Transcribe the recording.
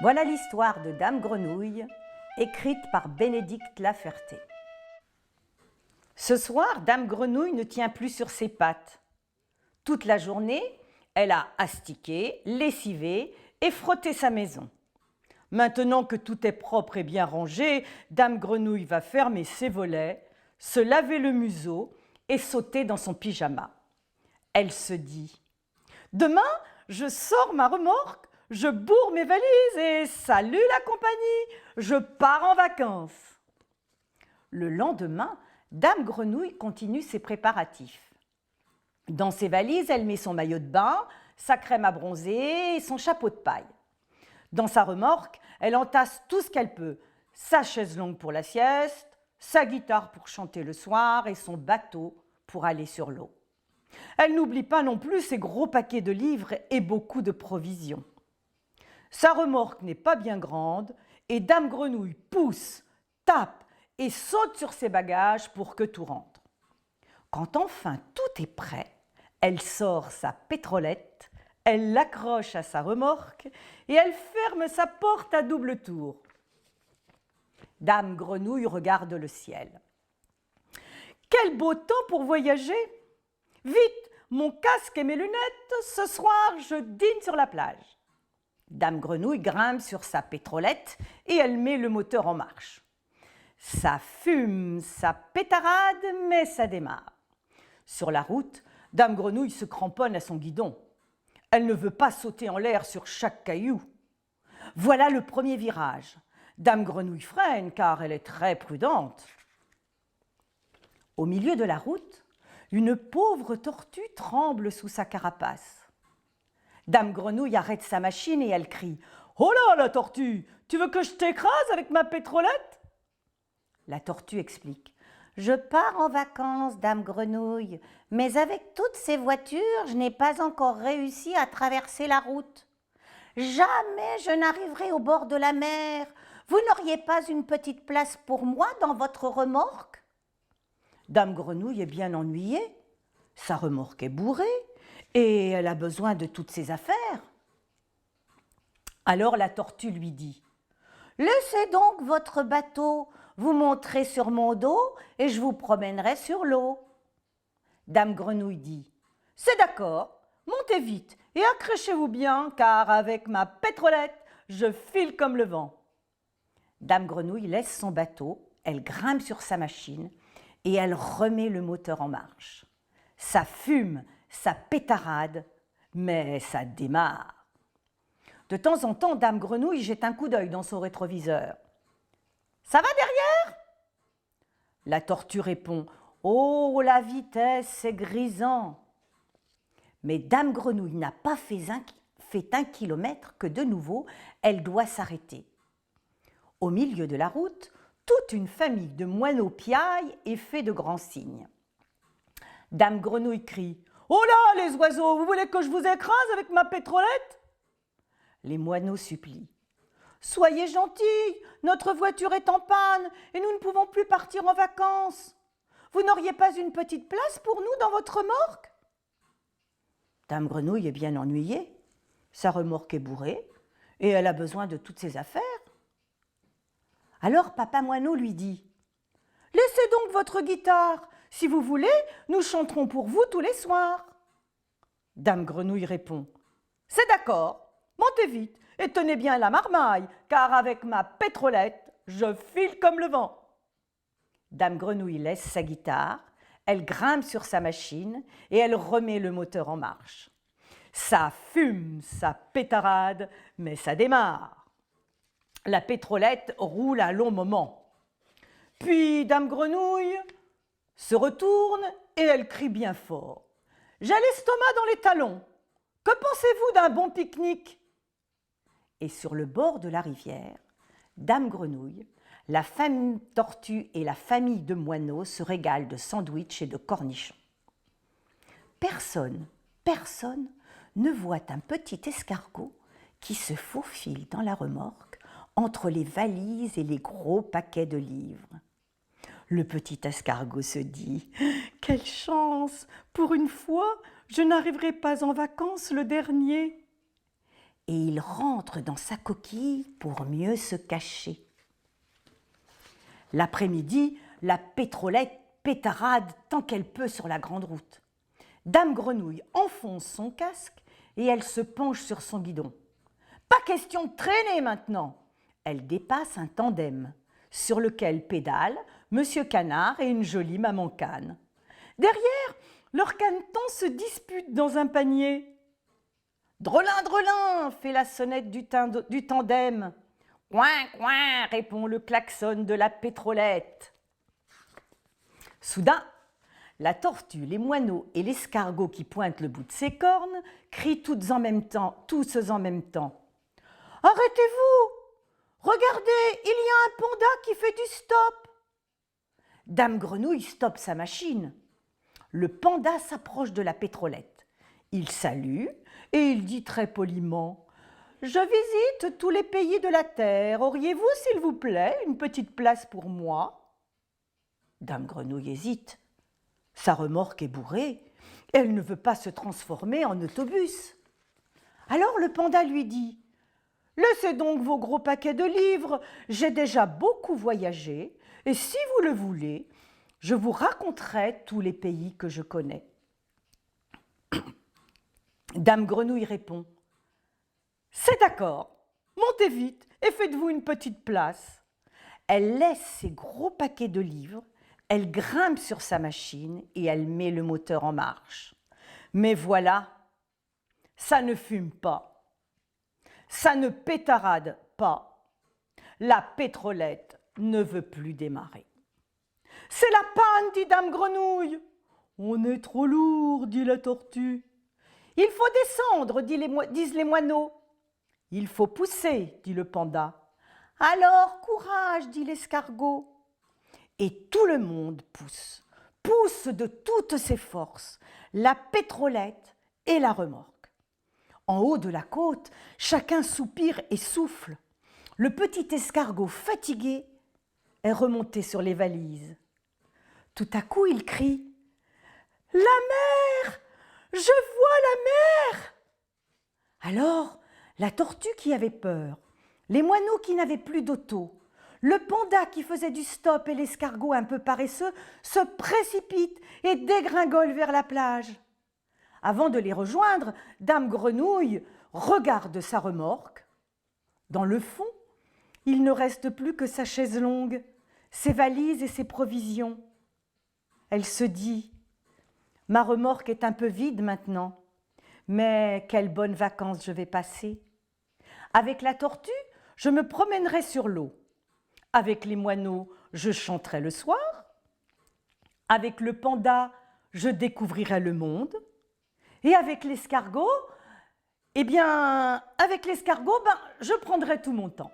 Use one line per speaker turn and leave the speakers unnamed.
Voilà l'histoire de Dame Grenouille, écrite par Bénédicte Laferté. Ce soir, Dame Grenouille ne tient plus sur ses pattes. Toute la journée, elle a astiqué, lessivé et frotté sa maison. Maintenant que tout est propre et bien rangé, Dame Grenouille va fermer ses volets, se laver le museau et sauter dans son pyjama. Elle se dit « Demain, je sors ma remorque, je bourre mes valises et salut la compagnie, je pars en vacances !» Le lendemain, Dame Grenouille continue ses préparatifs. Dans ses valises, elle met son maillot de bain, sa crème à bronzer et son chapeau de paille. Dans sa remorque, elle entasse tout ce qu'elle peut, sa chaise longue pour la sieste, sa guitare pour chanter le soir et son bateau pour aller sur l'eau. Elle n'oublie pas non plus ses gros paquets de livres et beaucoup de provisions. Sa remorque n'est pas bien grande et Dame Grenouille pousse, tape et saute sur ses bagages pour que tout rentre. Quand enfin tout est prêt, elle sort sa pétrolette, elle l'accroche à sa remorque et elle ferme sa porte à double tour. Dame Grenouille regarde le ciel. Quel beau temps pour voyager! Vite, mon casque et mes lunettes, ce soir je dîne sur la plage. Dame Grenouille grimpe sur sa pétrolette et elle met le moteur en marche. Ça fume, ça pétarade, mais ça démarre. Sur la route, Dame Grenouille se cramponne à son guidon. Elle ne veut pas sauter en l'air sur chaque caillou. Voilà le premier virage. Dame Grenouille freine car elle est très prudente. Au milieu de la route, une pauvre tortue tremble sous sa carapace. Dame Grenouille arrête sa machine et elle crie « Oh là, la tortue, tu veux que je t'écrase avec ma pétrolette ?» La tortue explique « Je pars en vacances, Dame Grenouille, mais avec toutes ces voitures, je n'ai pas encore réussi à traverser la route. Jamais je n'arriverai au bord de la mer. Vous n'auriez pas une petite place pour moi dans votre remorque ?» Dame Grenouille est bien ennuyée. Sa remorque est bourrée et elle a besoin de toutes ses affaires. Alors la tortue lui dit « Laissez donc votre bateau, vous monterez sur mon dos et je vous promènerai sur l'eau. » Dame Grenouille dit « C'est d'accord, montez vite et accrochez-vous bien car avec ma pétrolette, je file comme le vent. » Dame Grenouille laisse son bateau, elle grimpe sur sa machine et elle remet le moteur en marche. Ça fume, ça pétarade, mais ça démarre. De temps en temps, Dame Grenouille jette un coup d'œil dans son rétroviseur. « Ça va derrière ?» La tortue répond « Oh, la vitesse, c'est grisant !» Mais Dame Grenouille n'a pas fait un kilomètre que de nouveau, elle doit s'arrêter. Au milieu de la route, toute une famille de moineaux piaille et fait de grands signes. Dame Grenouille crie « Oh là, les oiseaux, vous voulez que je vous écrase avec ma pétrolette ?» Les moineaux supplient « Soyez gentils, notre voiture est en panne et nous ne pouvons plus partir en vacances. Vous n'auriez pas une petite place pour nous dans votre remorque ?» Dame Grenouille est bien ennuyée. Sa remorque est bourrée et elle a besoin de toutes ses affaires. Alors Papa Moineau lui dit « Laissez donc votre guitare. Si vous voulez, nous chanterons pour vous tous les soirs. » Dame Grenouille répond « C'est d'accord, montez vite et tenez bien la marmaille, car avec ma pétrolette, je file comme le vent. » Dame Grenouille laisse sa guitare, elle grimpe sur sa machine et elle remet le moteur en marche. Ça fume, ça pétarade, mais ça démarre. La pétrolette roule un long moment. Puis Dame Grenouille se retourne et elle crie bien fort. « J'ai l'estomac dans les talons. Que pensez-vous d'un bon pique-nique ?» Et sur le bord de la rivière, Dame Grenouille, la famille tortue et la famille de moineaux se régalent de sandwichs et de cornichons. Personne ne voit un petit escargot qui se faufile dans la remorque entre les valises et les gros paquets de livres. Le petit escargot se dit « Quelle chance! Pour une fois, je n'arriverai pas en vacances le dernier !» et il rentre dans sa coquille pour mieux se cacher. L'après-midi, la pétrolette pétarade tant qu'elle peut sur la grande route. Dame Grenouille enfonce son casque et elle se penche sur son guidon. Pas question de traîner maintenant. Elle dépasse un tandem sur lequel pédale Monsieur Canard et une jolie maman Cane. Derrière, leurs canetons se disputent dans un panier. Drelin, drelin, fait la sonnette du tandem. Coin, coin, répond le klaxon de la pétrolette. Soudain, la tortue, les moineaux et l'escargot qui pointent le bout de ses cornes crient tous en même temps. Arrêtez-vous! Regardez, il y a un panda qui fait du stop. Dame Grenouille stoppe sa machine. Le panda s'approche de la pétrolette. Il salue et il dit très poliment « Je visite tous les pays de la terre. Auriez-vous, s'il vous plaît, une petite place pour moi ?» Dame Grenouille hésite. Sa remorque est bourrée. Elle ne veut pas se transformer en autobus. Alors le panda lui dit « Laissez donc vos gros paquets de livres. J'ai déjà beaucoup voyagé et si vous le voulez, je vous raconterai tous les pays que je connais. » Dame Grenouille répond « C'est d'accord, montez vite et faites-vous une petite place. » Elle laisse ses gros paquets de livres, elle grimpe sur sa machine et elle met le moteur en marche. Mais voilà, ça ne fume pas, ça ne pétarade pas. La pétrolette ne veut plus démarrer. « C'est la panne, dit Dame Grenouille. »« On est trop lourd, dit la tortue. »« Il faut descendre, disent les moineaux. »« Il faut pousser, dit le panda. »« Alors, courage, dit l'escargot. » Et tout le monde pousse de toutes ses forces, la pétrolette et la remorque. En haut de la côte, chacun soupire et souffle. Le petit escargot fatigué est remonté sur les valises. Tout à coup, il crie « La mer! Je vois la mer !» Alors, la tortue qui avait peur, les moineaux qui n'avaient plus d'auto, le panda qui faisait du stop et l'escargot un peu paresseux se précipitent et dégringolent vers la plage. Avant de les rejoindre, Dame Grenouille regarde sa remorque. Dans le fond, il ne reste plus que sa chaise longue, ses valises et ses provisions. Elle se dit « Ma remorque est un peu vide maintenant, mais quelles bonnes vacances je vais passer. Avec la tortue, je me promènerai sur l'eau. Avec les moineaux, je chanterai le soir. Avec le panda, je découvrirai le monde. Et avec l'escargot, je prendrai tout mon temps. »